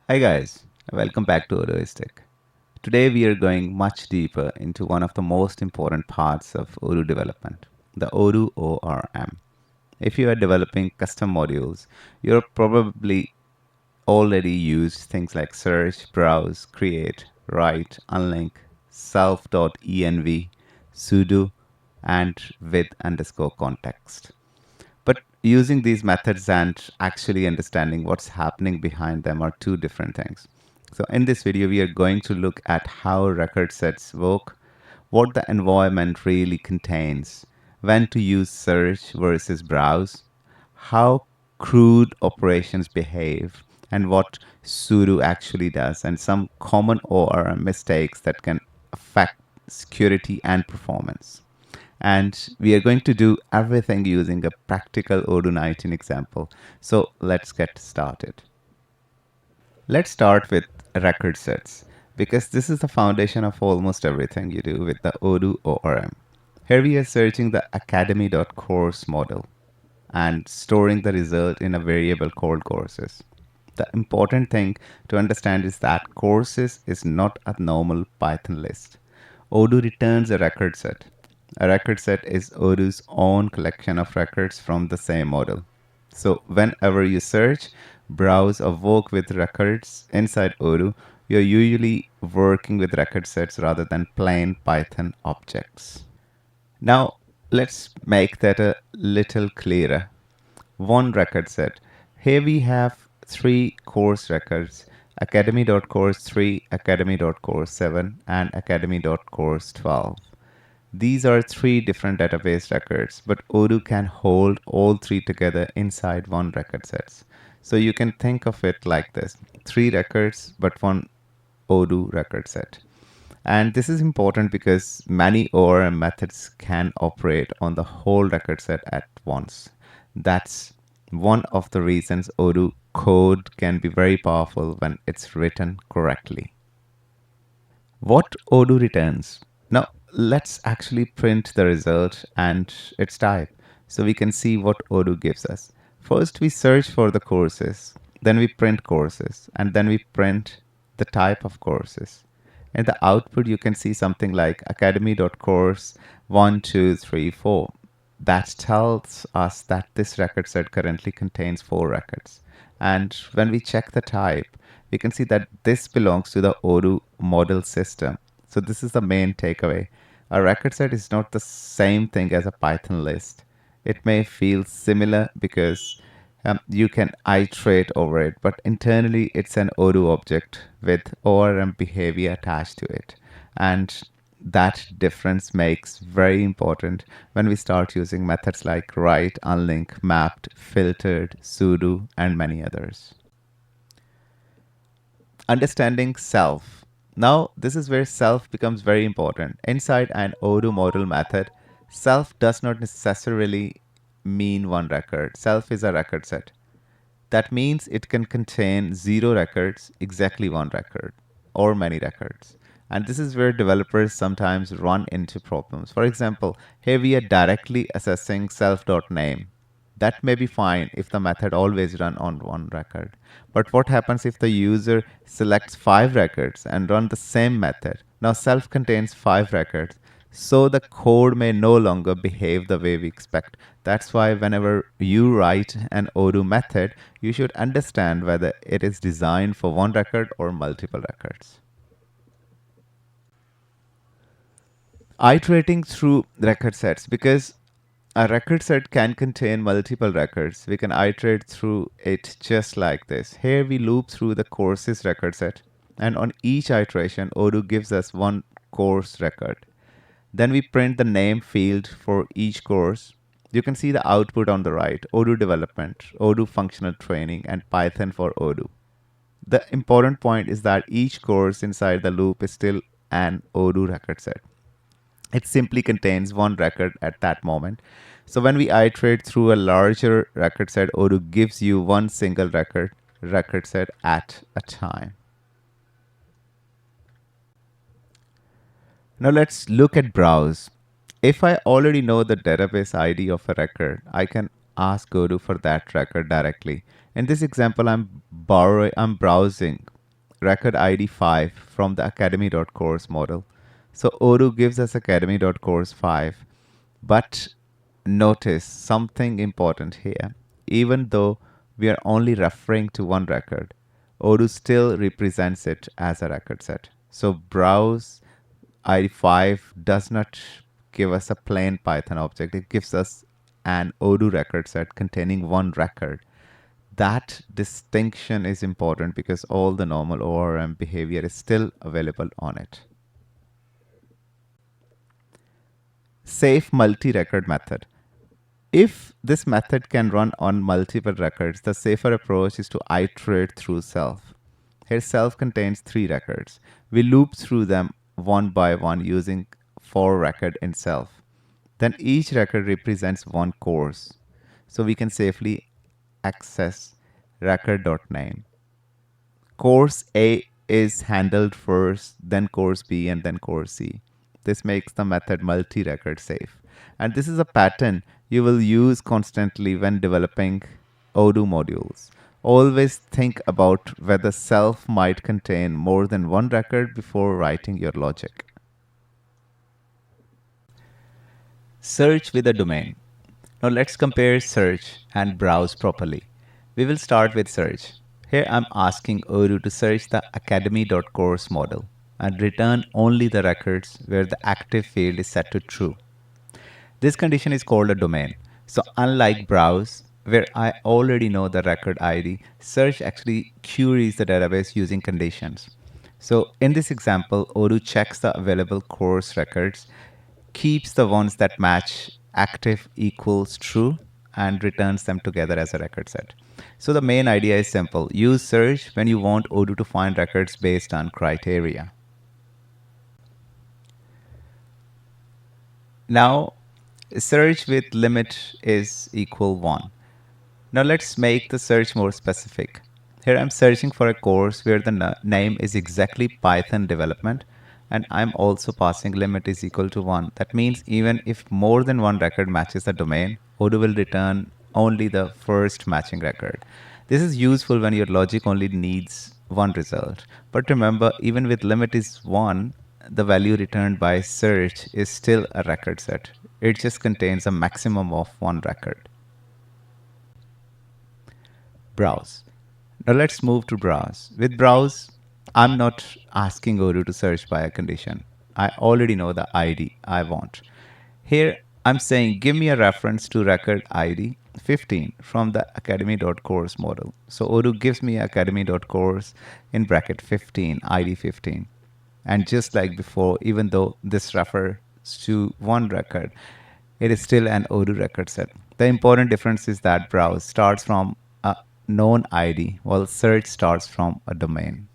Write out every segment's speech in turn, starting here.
Hi guys, welcome back to Odooistic. Today we are going much deeper into one of the most important parts of Odoo development, the Odoo ORM. If you are developing custom modules, you're probably already used things like search, browse, create, write, unlink, self.env, sudo, and with underscore context. But using these methods and actually understanding what's happening behind them are two different things. So in this video, we are going to look at how record sets work, what the environment really contains, when to use search versus browse, how CRUD operations behave, and what sudo actually does, and some common ORM mistakes that can affect security and performance. And we are going to do everything using a practical Odoo 19 example. So let's get started. Let's start with record sets because this is the foundation of almost everything you do with the Odoo ORM. Here we are searching the academy.course model and storing the result in a variable called courses. The important thing to understand is that courses is not a normal Python list. Odoo returns a record set. A record set is Odoo's own collection of records from the same model. So whenever you search, browse, or work with records inside Odoo, you're usually working with record sets rather than plain Python objects. Now, let's make that a little clearer. One record set. Here we have three course records: academy.course 3, academy.course 7, and academy.course 12. These are three different database records, but Odoo can hold all three together inside one record set. So you can think of it like this: three records, but one Odoo record set. And this is important because many ORM methods can operate on the whole record set at once. That's one of the reasons Odoo code can be very powerful when it's written correctly. What Odoo returns? Now, let's actually print the result and its type so we can see what Odoo gives us. First, we search for the courses, then we print courses, and then we print the type of courses. In the output, you can see something like academy.course 1, 2, 3, 4. That tells us that this record set currently contains 4 records. And when we check the type, we can see that this belongs to the Odoo model system. So this is the main takeaway. A record set is not the same thing as a Python list. It may feel similar because you can iterate over it, but internally it's an Odoo object with ORM behavior attached to it. And that difference makes very important when we start using methods like write, unlink, mapped, filtered, sudo, and many others. Understanding self. Now, this is where self becomes very important. Inside an Odoo model method, self does not necessarily mean one record. Self is a record set. That means it can contain 0 records, exactly one record, or many records. And this is where developers sometimes run into problems. For example, here we are directly assessing self.name. That may be fine if the method always run on one record. But what happens if the user selects 5 records and run the same method? Now self contains 5 records, so the code may no longer behave the way we expect. That's why whenever you write an Odoo method, you should understand whether it is designed for one record or multiple records. Iterating through record sets, because a record set can contain multiple records. We can iterate through it just like this. Here we loop through the courses record set, and on each iteration, Odoo gives us one course record. Then we print the name field for each course. You can see the output on the right: Odoo development, Odoo functional training, and Python for Odoo. The important point is that each course inside the loop is still an Odoo record set. It simply contains one record at that moment. So when we iterate through a larger record set, Odoo gives you one single record set at a time. Now let's look at browse. If I already know the database ID of a record, I can ask Odoo for that record directly. In this example, I'm browsing record ID 5 from the academy.course model. So Odoo gives us academy.course 5, but notice something important here. Even though we are only referring to one record, Odoo still represents it as a record set. So browse ID5 does not give us a plain Python object. It gives us an Odoo record set containing one record. That distinction is important because all the normal ORM behavior is still available on it. Safe multi-record method. If this method can run on multiple records, the safer approach is to iterate through self. Here self contains 3 records. We loop through them one by one using for record in self. Then each record represents one course. So we can safely access record.name. Course A is handled first, then course B, and then course C. This makes the method multi-record safe. And this is a pattern you will use constantly when developing Odoo modules. Always think about whether self might contain more than one record before writing your logic. Search with a domain. Now let's compare search and browse properly. We will start with search. Here I'm asking Odoo to search the academy.course model and return only the records where the active field is set to true. This condition is called a domain. So unlike browse, where I already know the record ID, search actually queries the database using conditions. So in this example, Odoo checks the available course records, keeps the ones that match active equals true, and returns them together as a record set. So the main idea is simple. Use search when you want Odoo to find records based on criteria. Now, search with limit is equal 1. Now let's make the search more specific. Here I'm searching for a course where the name is exactly Python development, and I'm also passing limit is equal to 1. That means even if more than one record matches the domain, Odoo will return only the first matching record. This is useful when your logic only needs one result. But remember, even with limit is 1, the value returned by search is still a record set. It just contains a maximum of one record. Browse. Now let's move to browse. With browse, I'm not asking Odoo to search by a condition. I already know the ID I want. Here, I'm saying give me a reference to record ID 15 from the academy.course model. So Odoo gives me academy.course in bracket 15, ID 15. And just like before, even though this refers to one record, it is still an Odoo record set. The important difference is that browse starts from a known ID while search starts from a domain.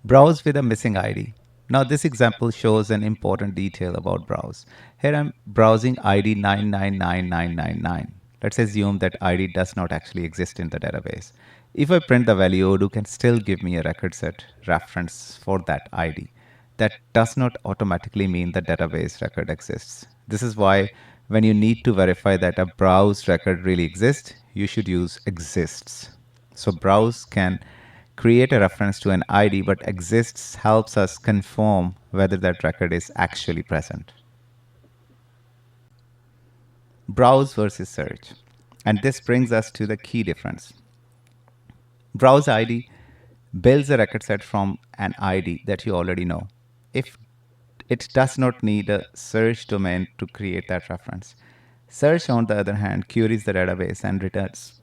Browse with a missing ID. Now this example shows an important detail about browse. Here I'm browsing ID 999999. Let's assume that ID does not actually exist in the database. If I print the value, Odoo can still give me a record set reference for that ID. That does not automatically mean the database record exists. This is why when you need to verify that a browse record really exists, you should use exists. So browse can create a reference to an ID, but exists helps us confirm whether that record is actually present. Browse versus search. And this brings us to the key difference. Browse ID builds a record set from an ID that you already know. If it does not need a search domain to create that reference. Search, on the other hand, queries the database and returns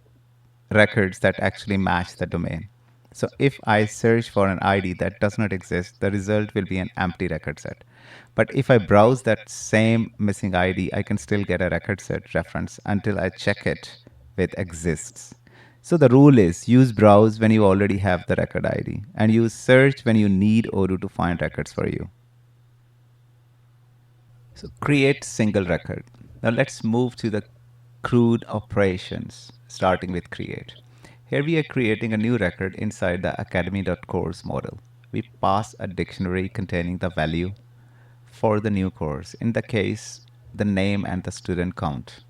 records that actually match the domain. So if I search for an ID that does not exist, the result will be an empty record set. But if I browse that same missing ID, I can still get a record set reference until I check it with exists. So the rule is use browse when you already have the record ID and use search when you need Odoo to find records for you. So create single record. Now let's move to the CRUD operations, starting with create. Here we are creating a new record inside the academy.course model. We pass a dictionary containing the value for the new course, in the case, the name and the student count.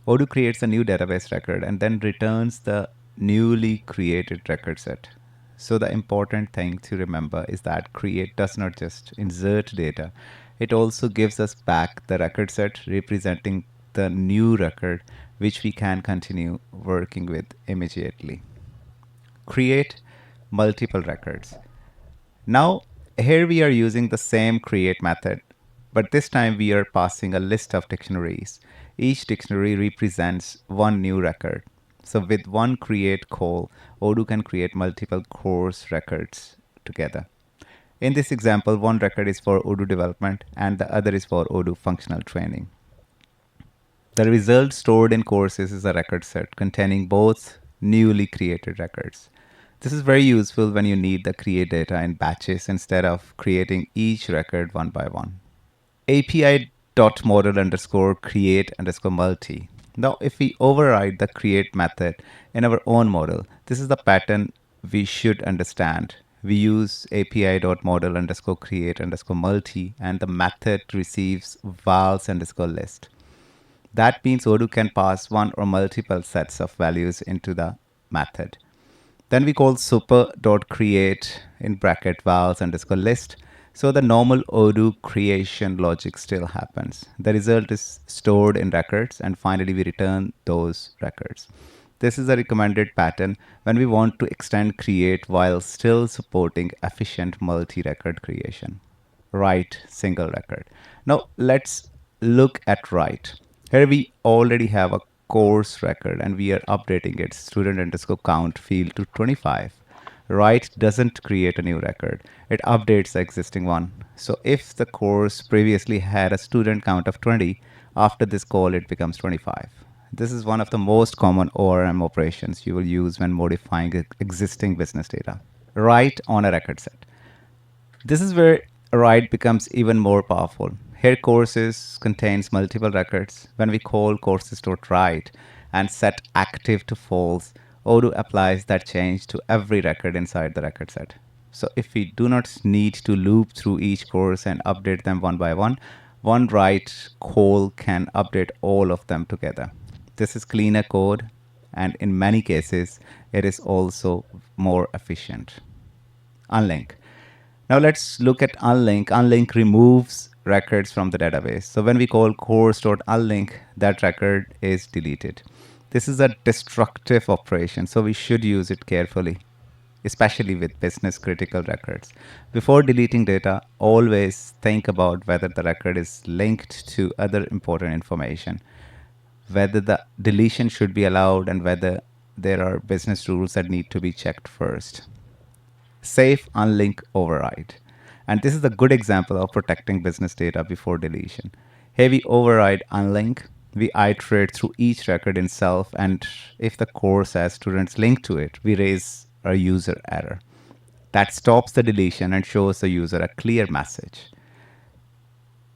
Odoo creates a new database record and then returns the newly created record set. So the important thing to remember is that create does not just insert data, it also gives us back the record set representing the new record which we can continue working with immediately. Create multiple records. Now, here we are using the same create method, but this time we are passing a list of dictionaries. Each dictionary represents one new record. So with one create call, Odoo can create multiple course records together. In this example, one record is for Odoo development and the other is for Odoo functional training. The result stored in courses is a record set containing both newly created records. This is very useful when you need the create data in batches instead of creating each record one by one. API.model underscore create underscore multi. Now, if we override the create method in our own model, this is the pattern we should understand. We use API.model underscore create underscore multi, and the method receives vals underscore list. That means Odoo can pass one or multiple sets of values into the method. Then we call super.create in bracket vals underscore list. So the normal Odoo creation logic still happens. The result is stored in records, and finally we return those records. This is a recommended pattern when we want to extend create while still supporting efficient multi-record creation. Write single record. Now let's look at write. Here we already have a course record and we are updating its student underscore count field to 25. Write doesn't create a new record. It updates the existing one. So if the course previously had a student count of 20, after this call it becomes 25. This is one of the most common ORM operations you will use when modifying existing business data. Write on a record set. This is where write becomes even more powerful. Here courses contains multiple records. When we call courses.write and set active to false, Odoo applies that change to every record inside the record set. So if we do not need to loop through each course and update them one by one write call can update all of them together. This is cleaner code, and in many cases, it is also more efficient. Unlink. Now let's look at unlink. Unlink removes records from the database. So when we call course.unlink, that record is deleted. This is a destructive operation, so we should use it carefully, especially with business critical records. Before deleting data, always think about whether the record is linked to other important information, whether the deletion should be allowed, and whether there are business rules that need to be checked first. Safe unlink override. And this is a good example of protecting business data before deletion. Here we override unlink. We iterate through each record itself, and if the course has students linked to it, we raise a user error. That stops the deletion and shows the user a clear message.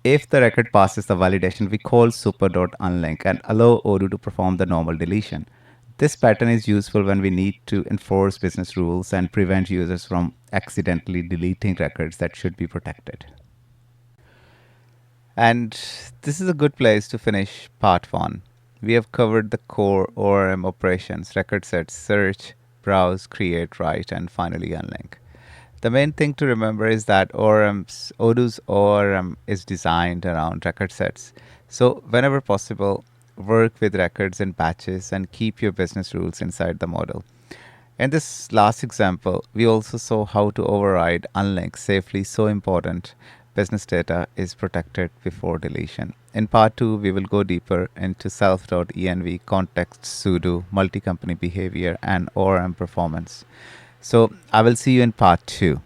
If the record passes the validation, we call super.unlink and allow Odoo to perform the normal deletion. This pattern is useful when we need to enforce business rules and prevent users from accidentally deleting records that should be protected. And this is a good place to finish part 1. We have covered the core ORM operations: record sets, search, browse, create, write, and finally unlink. The main thing to remember is that Odoo's ORM is designed around record sets. So whenever possible, work with records in batches and keep your business rules inside the model. In this last example, we also saw how to override unlink safely. So important business data is protected before deletion. In part 2, we will go deeper into self.env, context, sudo, multi-company behavior, and ORM performance. So I will see you in part 2.